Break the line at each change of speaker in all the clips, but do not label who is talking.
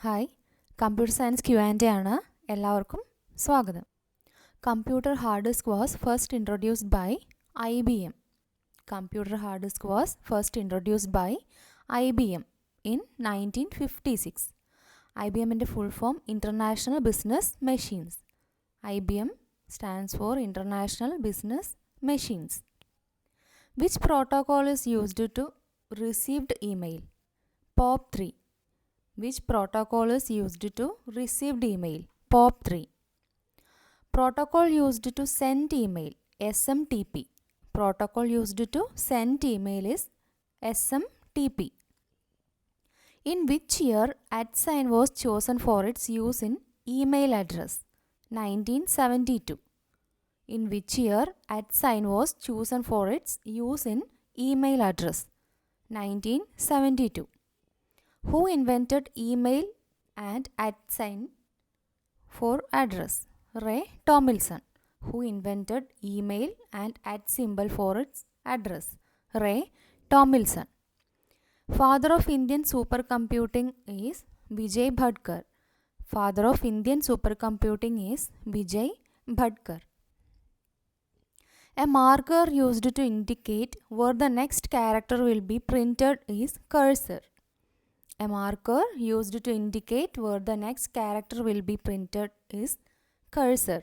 Hi, computer science Q&A ആണ്. എല്ലാവർക്കും സ്വാഗതം. Computer hard disk was first introduced by IBM. Computer hard disk was first introduced by IBM in 1956. IBM in the full form International Business Machines. IBM stands for International Business Machines. Which protocol is used to received email? POP3. Which protocol is used to received email? POP3. Protocol used to send email? SMTP. Protocol used to send email is SMTP. In which year @sign was chosen for its use in email address? 1972. In which year @sign was chosen for its use in email address? 1972. Who invented email and @sign for address? Ray Tomlinson. Who invented email and @symbol for its address? Ray Tomlinson. Father of Indian supercomputing is Vijay Bhatkar. Father of Indian supercomputing is Vijay Bhatkar. A marker used to indicate where the next character will be printed is cursor. A marker used to indicate where the next character will be printed is cursor.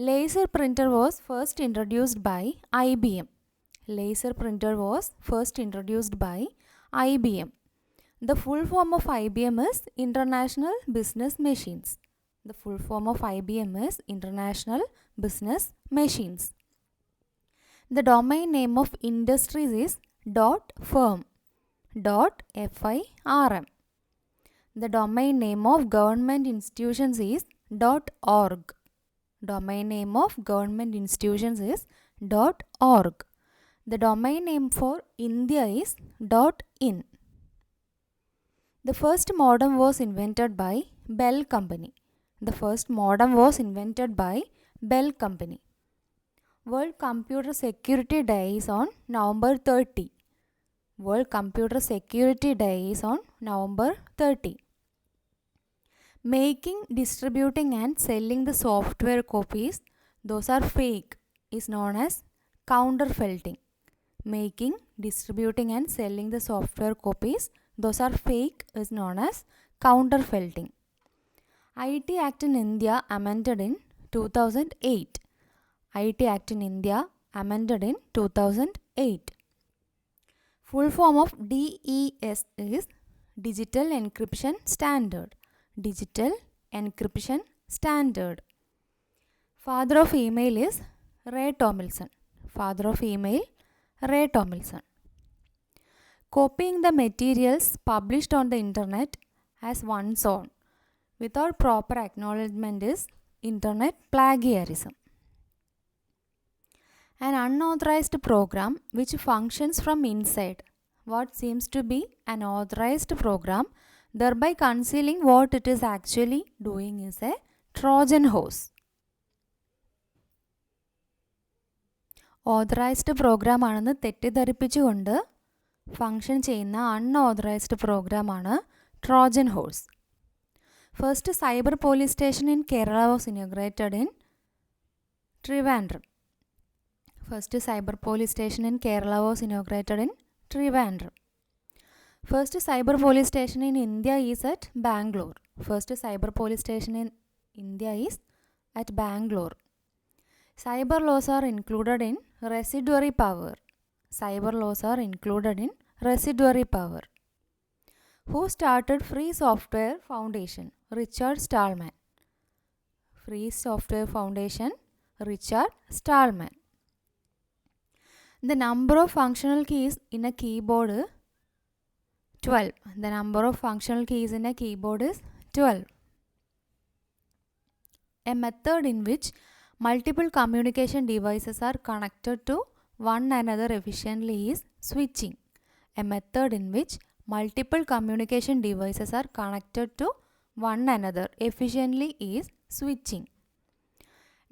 Laser printer was first introduced by IBM. Laser printer was first introduced by IBM. The full form of IBM is International Business Machines. The full form of IBM is International Business Machines. The domain name of industries is .firm. .firm. The domain name of government institutions is .org. Domain name of government institutions is .org. The domain name for India is .in. The first modem was invented by Bell Company. The first modem was invented by Bell Company. World Computer Security Day is on November 30. World Computer Security Day is on November 30. Making, distributing and selling the software copies, those are fake, is known as counterfeiting. Making, distributing and selling the software copies, those are fake, is known as counterfeiting. IT Act in India amended in 2008. IT Act in India amended in 2008. Full form of DES is Digital Encryption Standard. Digital Encryption Standard. Father of email is Ray Tomlinson. Father of email, Ray Tomlinson. Copying the materials published on the internet as one's own without proper acknowledgement is internet plagiarism. An unauthorized program which functions from inside what seems to be an authorized program, thereby concealing what it is actually doing, is a Trojan horse. Authorized program ആണെന്ന് തെറ്റിദ്ധരിപ്പിച്ചുകൊണ്ട് function ചെയ്യുന്ന unauthorised പ്രോഗ്രാമാണ് Trojan horse. First cyber police station in Kerala was inaugurated in Trivandrum. First cyber police station in Kerala was inaugurated in Trivandrum. First cyber police station in India is at Bangalore. First cyber police station in India is at Bangalore. Cyber laws are included in residuary power. Cyber laws are included in residuary power. Who started Free Software Foundation? Richard Stallman. Free Software Foundation, Richard Stallman. The number of functional keys in a keyboard is 12. The number of functional keys in a keyboard is 12. A method in which multiple communication devices are connected to one another efficiently is switching. A method in which multiple communication devices are connected to one another efficiently is switching.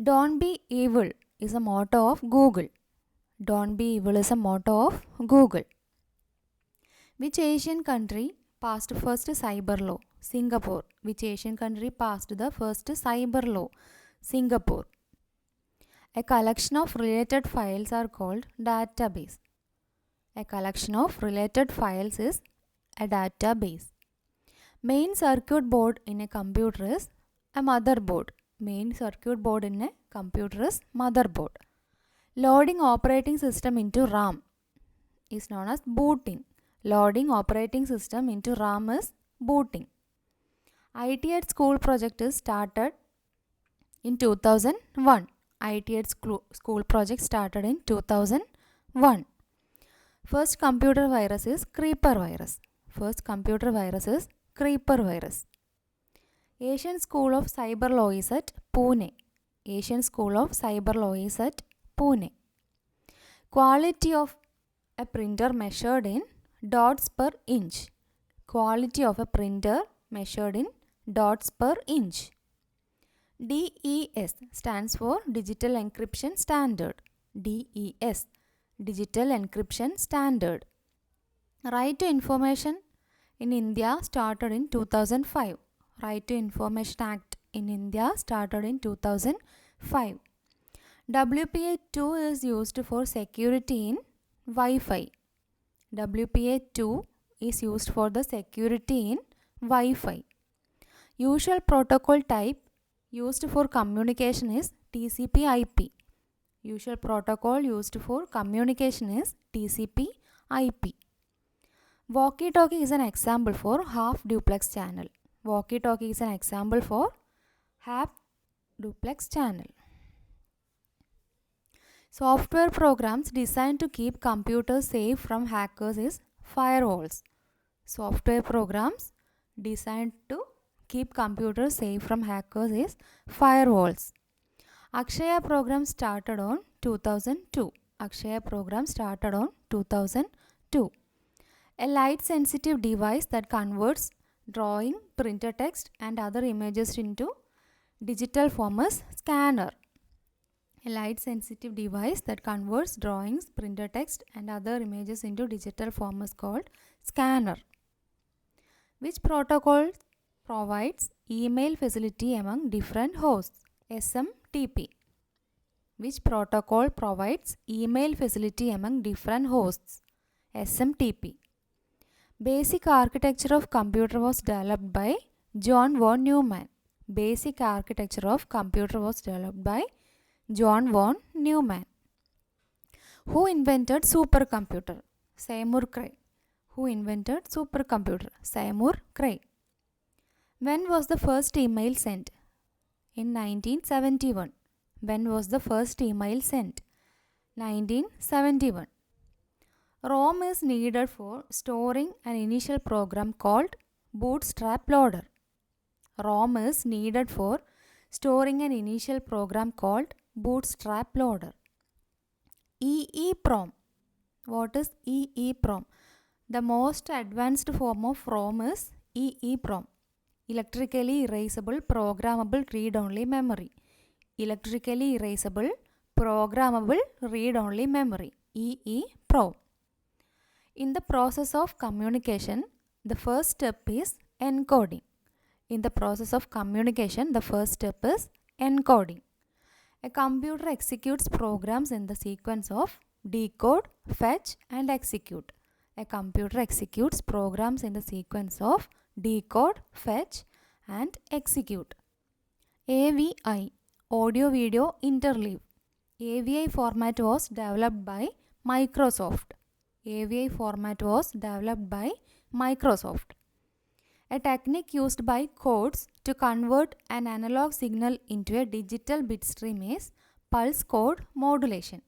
Don't be evil is a motto of Google. Don't be evil is a motto of Google. Which Asian country passed first cyber law? Singapore. Which Asian country passed the first cyber law? Singapore. A collection of related files are called database. A collection of related files is a database. Main circuit board in a computer is a motherboard. Main circuit board in a computer is motherboard. Loading operating system into RAM is known as booting. Loading operating system into RAM is booting. IT at School project is started in 2001. IT at School project started in 2001. First computer virus is Creeper virus. First computer virus is Creeper virus. Asian School of Cyber Law is at Pune. Asian School of Cyber Law is at Pune. Quality of a printer measured in dots per inch. Quality of a printer measured in dots per inch. DES stands for Digital Encryption Standard. DES, Digital Encryption Standard. Right to Information in India started in 2005. Right to Information Act in India started in 2005. WPA2 is used for security in Wi-Fi. WPA2 is used for the security in Wi-Fi. Usual protocol type used for communication is TCP/IP. Usual protocol used for communication is TCP/IP. Walkie-talkie is an example for half duplex channel. Walkie-talkie is an example for half duplex channel. Software programs designed to keep computers safe from hackers is firewalls. Software programs designed to keep computers safe from hackers is firewalls. Akshaya program started on 2002. Akshaya program started on 2002. A light sensitive device that converts drawing, printer text and other images into digital form is scanner. A light sensitive device that converts drawings, printer text and other images into digital form is called scanner. Which protocol provides email facility among different hosts? SMTP. Which protocol provides email facility among different hosts? SMTP. Basic architecture of computer was developed by John von Neumann. Basic architecture of computer was developed by John von Neumann. Who invented supercomputer? Seymour Cray. Who invented supercomputer? Seymour Cray. When was the first email sent? In 1971. When was the first email sent? 1971. ROM is needed for storing an initial program called Bootstrap Loader. ROM is needed for storing an initial program called Bootstrap Loader. EEPROM. What is EEPROM? The most advanced form of ROM is EEPROM. Electrically erasable programmable read-only memory. Electrically erasable programmable read-only memory. EEPROM. In the process of communication, the first step is encoding. In the process of communication, the first step is encoding. A computer executes programs in the sequence of decode, fetch and execute. A computer executes programs in the sequence of decode, fetch and execute. AVI, audio video interleave. AVI format was developed by Microsoft. AVI format was developed by Microsoft. A technique used by codes to convert an analog signal into a digital bit stream is pulse code modulation.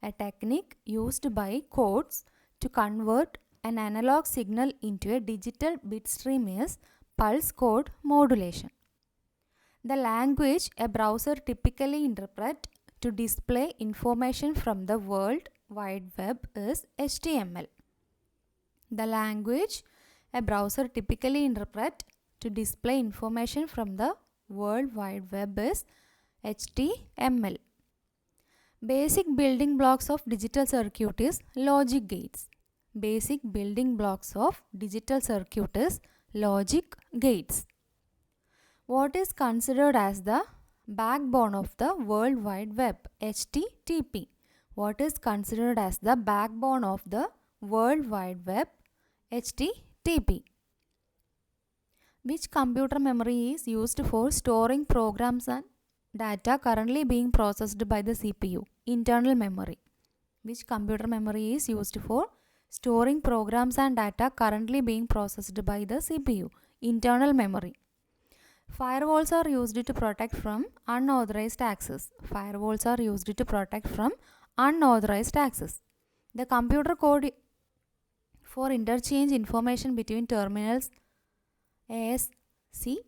A technique used by codes to convert an analog signal into a digital bit stream is pulse code modulation. The language a browser typically interprets to display information from the World Wide Web is HTML. The language a browser typically interprets to display information from the World Wide Web is HTML. Basic building blocks of digital circuit is logic gates. basic building blocks of digital circuit is logic gates. What is considered as the backbone of the World Wide Web? HTTP. What is considered as the backbone of the World Wide Web? HTTP. Which computer memory is used for storing programs and data currently being processed by the CPU? Internal memory. Which computer memory is used for storing programs and data currently being processed by the CPU? Internal memory. Firewalls are used to protect from unauthorized access. Firewalls are used to protect from unauthorized access. The computer code for interchange information between terminals ASCII.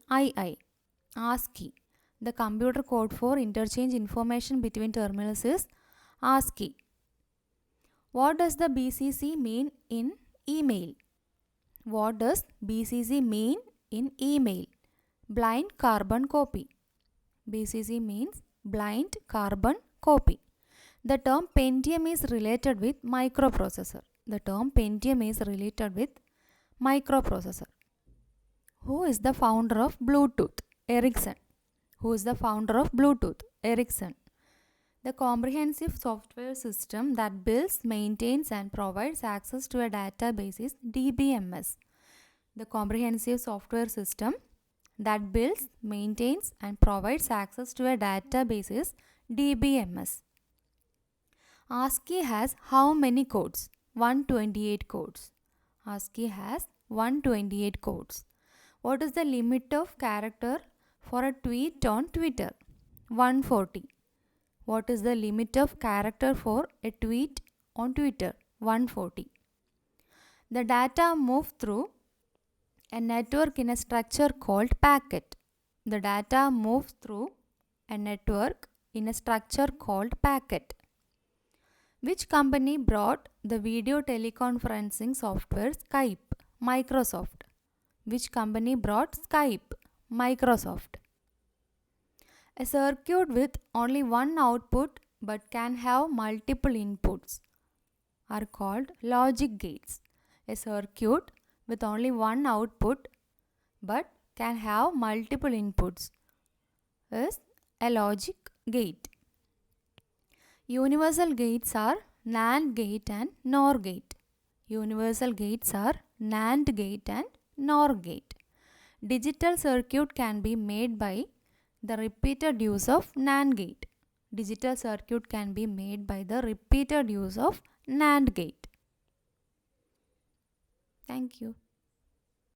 ASCII. The computer code for interchange information between terminals is ASCII. What does the BCC mean in email? What does BCC mean in email? Blind carbon copy. BCC means blind carbon copy. The term Pentium is related with microprocessor. The term Pentium is related with microprocessor. Who is the founder of Bluetooth? Ericsson. Who is the founder of Bluetooth? Ericsson. The comprehensive software system that builds, maintains and provides access to a database is DBMS. The comprehensive software system that builds, maintains and provides access to a database is DBMS. ASCII has how many codes? 128 codes. ASCII has 128 codes. What is the limit of character for a tweet on Twitter? 140. What is the limit of character for a tweet on Twitter? 140. The data moves through a network in a structure called packet. The data moves through a network in a structure called packet. Which company brought the video teleconferencing software Skype? Microsoft. Which company brought Skype? Microsoft. A circuit with only one output but can have multiple inputs are called logic gates. A circuit with only one output but can have multiple inputs is a logic gate. Universal gates are NAND gate and NOR gate. Universal gates are NAND gate and NOR gate. Digital circuit can be made by the repeated use of NAND gate. Digital circuit can be made by the repeated use of NAND gate. Thank you.